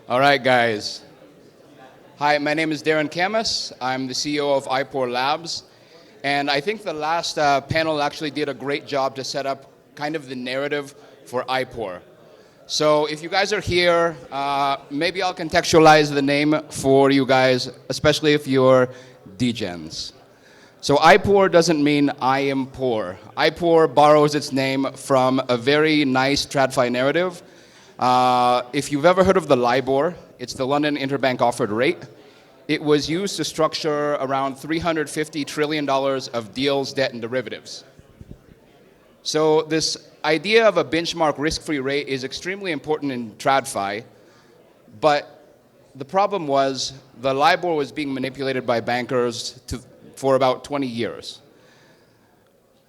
All right, guys. Hi, my name is Darren Camas. I'm the CEO of IPOR Labs. And I think the last panel actually did a great job to set up kind of the narrative for IPOR. So if you guys are here, maybe I'll contextualize the name for you guys, especially if you're degens. So IPOR doesn't mean I am poor. IPOR borrows its name from a very nice TradFi narrative. If you've ever heard of the LIBOR, it's the London Interbank Offered Rate. It was used to structure around $350 trillion of deals, debt, and derivatives. So this idea of a benchmark risk-free rate is extremely important in TradFi, but the problem was the LIBOR was being manipulated by bankers for about 20 years.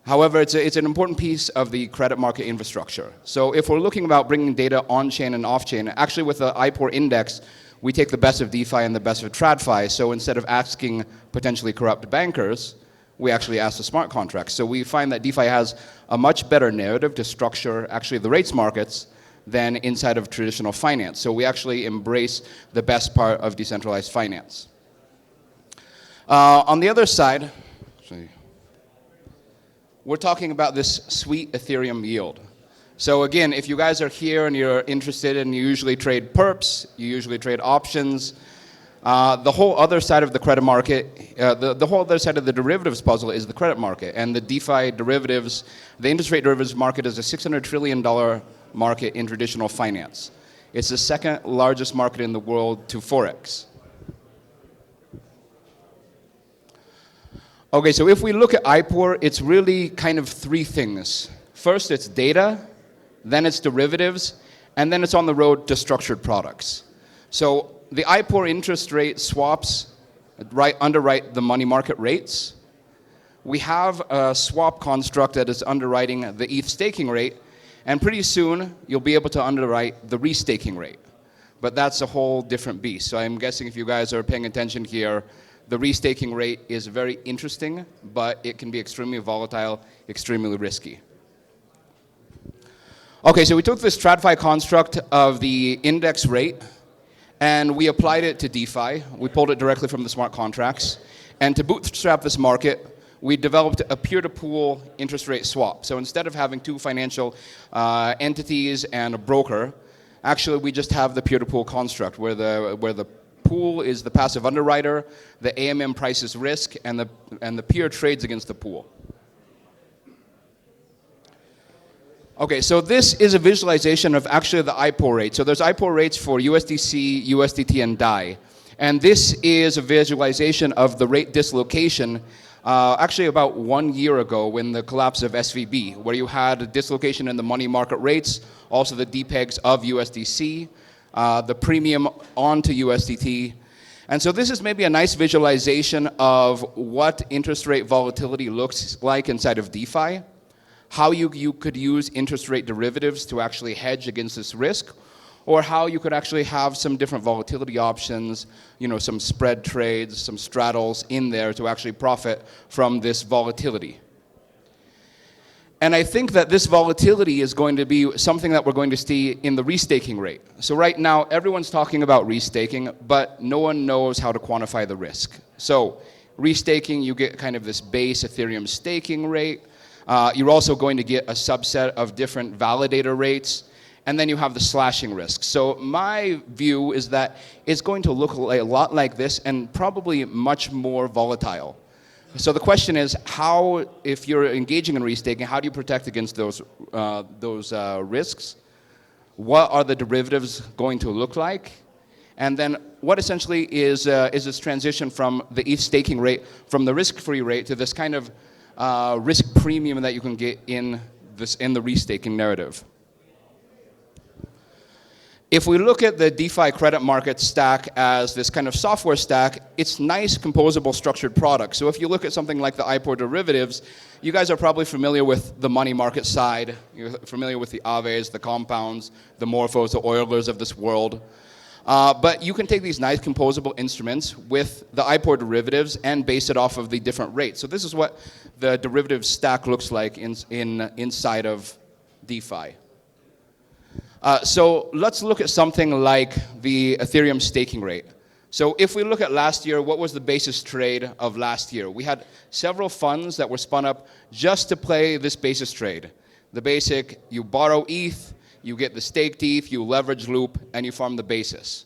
However, it's an important piece of the credit market infrastructure. So if we're looking about bringing data on-chain and off-chain, actually with the IPOR index, we take the best of DeFi and the best of TradFi. So instead of asking potentially corrupt bankers, we actually ask the smart contracts. So we find that DeFi has a much better narrative to structure actually the rates markets than inside of traditional finance. So we actually embrace the best part of decentralized finance. On the other side, we're talking about this sweet Ethereum yield. So again, if you guys are here and you're interested and you usually trade perps, you usually trade options, the whole other side of the credit market, the whole other side of the derivatives puzzle is the credit market. And the DeFi derivatives, the interest rate derivatives market is a $600 trillion market in traditional finance. It's the second largest market in the world to Forex. Okay, so if we look at IPOR, it's really kind of three things. First, it's data, then it's derivatives, and then it's on the road to structured products. So the IPOR interest rate swaps underwrite the money market rates. We have a swap construct that is underwriting the ETH staking rate, and pretty soon you'll be able to underwrite the restaking rate. But that's a whole different beast. So I'm guessing if you guys are paying attention here, the restaking rate is very interesting, but it can be extremely volatile, extremely risky. Okay, so we took this TradFi construct of the index rate, and we applied it to DeFi. We pulled it directly from the smart contracts. And to bootstrap this market, we developed a peer-to-pool interest rate swap. So instead of having two financial entities and a broker, actually we just have the peer-to-pool construct where the pool is the passive underwriter, the AMM prices risk, and the peer trades against the pool. Okay, so this is a visualization of actually the IPOR rate. So there's IPOR rates for USDC, USDT, and DAI. And this is a visualization of the rate dislocation actually about 1 year ago when the collapse of SVB, where you had a dislocation in the money market rates, also the DPEGs of USDC, the premium onto USDT. And so this is maybe a nice visualization of what interest rate volatility looks like inside of DeFi, how you could use interest rate derivatives to actually hedge against this risk, or how you could actually have some different volatility options, some spread trades, some straddles in there to actually profit from this volatility. And I think that this volatility is going to be something that we're going to see in the restaking rate. So right now, everyone's talking about restaking, but no one knows how to quantify the risk. So restaking, you get kind of this base Ethereum staking rate. You're also going to get a subset of different validator rates. And then you have the slashing risk. So my view is that it's going to look a lot like this and probably much more volatile. So the question is, how, if you're engaging in restaking, how do you protect against those risks? What are the derivatives going to look like? And then what essentially is this transition from the ETH staking rate, from the risk-free rate to this kind of risk premium that you can get in the restaking narrative? If we look at the DeFi credit market stack as this kind of software stack, it's nice composable structured products. So if you look at something like the IPOR derivatives, you guys are probably familiar with the money market side. You're familiar with the Aves, the compounds, the Morphos, the Oilers of this world. But you can take these nice composable instruments with the IPOR derivatives and base it off of the different rates. So this is what the derivative stack looks like inside of DeFi. So let's look at something like the Ethereum staking rate. So if we look at last year, what was the basis trade of last year? We had several funds that were spun up just to play this basis trade. The basic, you borrow ETH, you get the staked ETH, you leverage loop, and you farm the basis.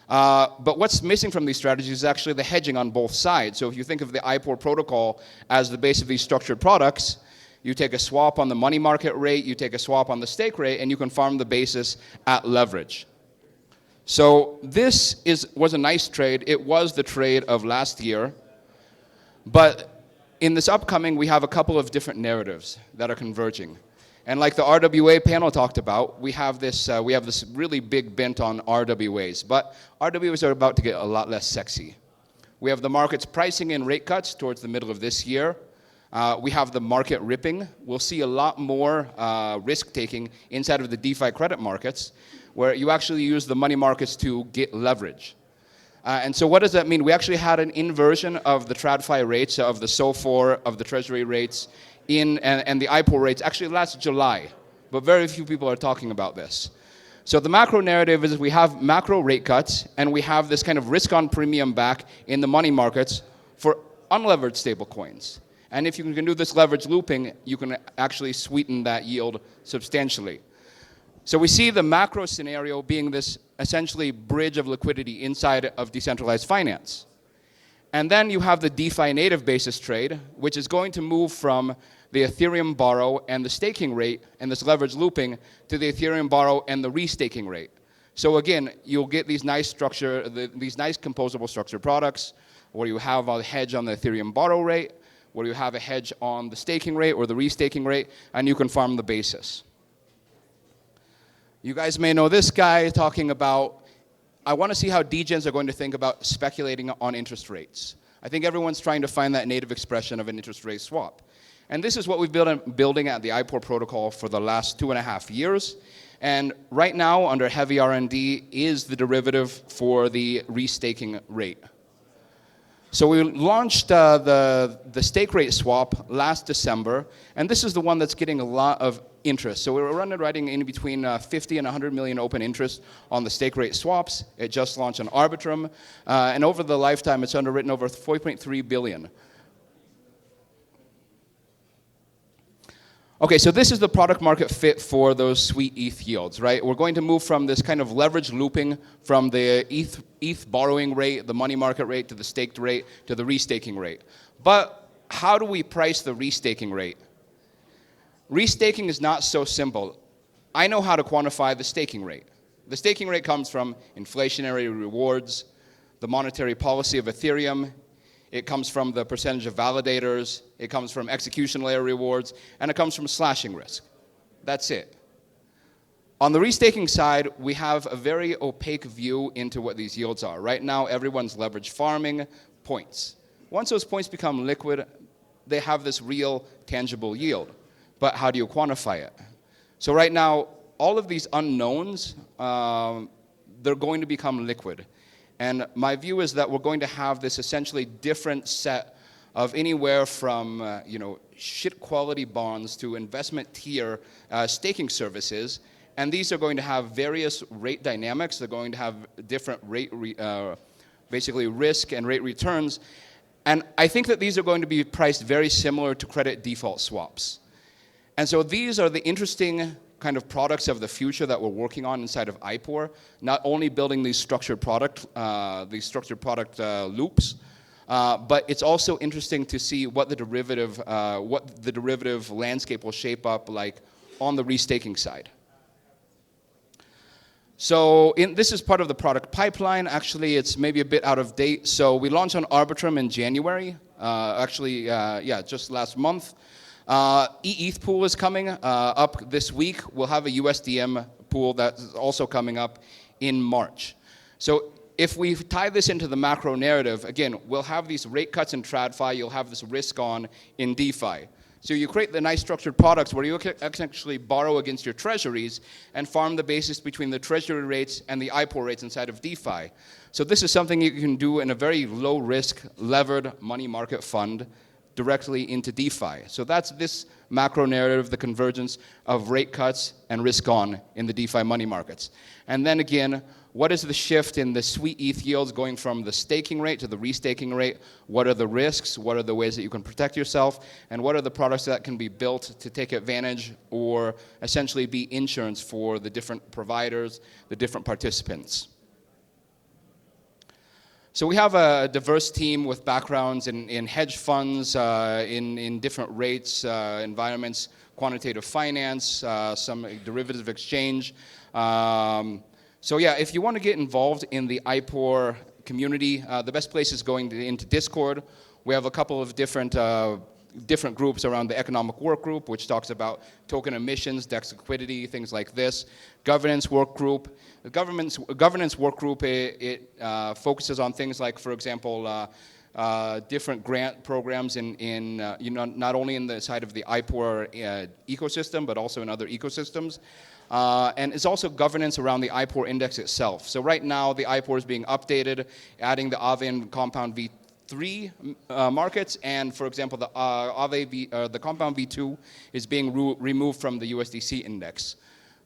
But what's missing from these strategies is actually the hedging on both sides. So if you think of the IPOR protocol as the base of these structured products, you take a swap on the money market rate, you take a swap on the stake rate, and you can farm the basis at leverage. So this was a nice trade. It was the trade of last year. But in this upcoming, we have a couple of different narratives that are converging. And like the RWA panel talked about, we have this really big bent on RWAs. But RWAs are about to get a lot less sexy. We have the markets pricing in rate cuts towards the middle of this year. We have the market ripping. We'll see a lot more risk-taking inside of the DeFi credit markets, where you actually use the money markets to get leverage. And so what does that mean? We actually had an inversion of the TradFi rates, of the SOFR, of the Treasury rates, and the IPOR rates actually last July. But very few people are talking about this. So the macro narrative is we have macro rate cuts, and we have this kind of risk-on premium back in the money markets for unlevered stable coins. And if you can do this leverage looping, you can actually sweeten that yield substantially. So we see the macro scenario being this essentially bridge of liquidity inside of decentralized finance. And then you have the DeFi native basis trade, which is going to move from the Ethereum borrow and the staking rate and this leverage looping to the Ethereum borrow and the restaking rate. So again, you'll get these nice these nice composable structured products where you have a hedge on the Ethereum borrow rate, where you have a hedge on the staking rate or the restaking rate, and you can farm the basis. You guys may know this guy talking about, I want to see how degens are going to think about speculating on interest rates. I think everyone's trying to find that native expression of an interest rate swap. And this is what we've been building at the IPOR protocol for the last 2.5 years. And right now, under heavy R&D, is the derivative for the restaking rate. So we launched the stake rate swap last December, and this is the one that's getting a lot of interest. So we were writing in between 50 and 100 million open interest on the stake rate swaps. It just launched on Arbitrum, and over the lifetime, it's underwritten over 4.3 billion. Okay, so this is the product market fit for those sweet ETH yields, right? We're going to move from this kind of leverage looping from the ETH borrowing rate, the money market rate, to the staked rate, to the restaking rate. But how do we price the restaking rate? Restaking is not so simple. I know how to quantify the staking rate. The staking rate comes from inflationary rewards, the monetary policy of Ethereum. It comes from the percentage of validators, it comes from execution layer rewards, and it comes from slashing risk. That's it. On the restaking side, we have a very opaque view into what these yields are. Right now, everyone's leverage farming points. Once those points become liquid, they have this real tangible yield. But how do you quantify it? So right now, all of these unknowns, they're going to become liquid. And my view is that we're going to have this essentially different set of anywhere from shit quality bonds to investment tier staking services. And these are going to have various rate dynamics. They're going to have different rate, basically risk and rate returns. And I think that these are going to be priced very similar to credit default swaps. And so these are the interesting kind of products of the future that we're working on inside of IPOR, not only building these structured product loops, but it's also interesting to see what the derivative landscape will shape up like on the restaking side. So this is part of the product pipeline. Actually, it's maybe a bit out of date. So we launched on Arbitrum in January, just last month. ETH pool is coming up this week. We'll have a USDM pool that's also coming up in March. So if we tie this into the macro narrative, again, we'll have these rate cuts in TradFi, you'll have this risk on in DeFi. So you create the nice structured products where you can actually borrow against your treasuries and farm the basis between the treasury rates and the IPOR rates inside of DeFi. So this is something you can do in a very low risk, levered money market fund directly into DeFi. So that's this macro narrative, the convergence of rate cuts and risk on in the DeFi money markets. And then again, what is the shift in the sweet ETH yields going from the staking rate to the restaking rate? What are the risks? What are the ways that you can protect yourself? And what are the products that can be built to take advantage or essentially be insurance for the different providers, the different participants? So we have a diverse team with backgrounds in hedge funds, in different rates, environments, quantitative finance, some derivative exchange. So yeah, if you want to get involved in the IPOR community, the best place is going into Discord. We have a couple of different groups around the economic work group, which talks about token emissions, DEX liquidity, things like this. Governance work group. The governance work group, it focuses on things like, for example, different grant programs in not only in the side of the IPOR ecosystem, but also in other ecosystems. And it's also governance around the IPOR index itself. So right now, the IPOR is being updated, adding the Aave and Compound V3 markets, and for example, the Aave the Compound V2 is being removed from the USDC index.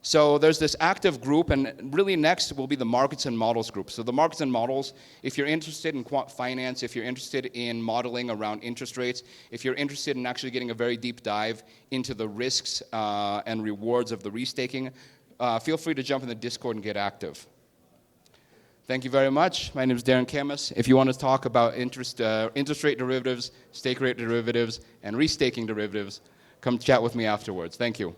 So there's this active group, and really next will be the markets and models group. So the markets and models, if you're interested in quant finance, if you're interested in modeling around interest rates, if you're interested in actually getting a very deep dive into the risks and rewards of the restaking, feel free to jump in the Discord and get active. Thank you very much. My name is Darren Camas. If you want to talk about interest rate derivatives, stake rate derivatives, and restaking derivatives, come chat with me afterwards. Thank you.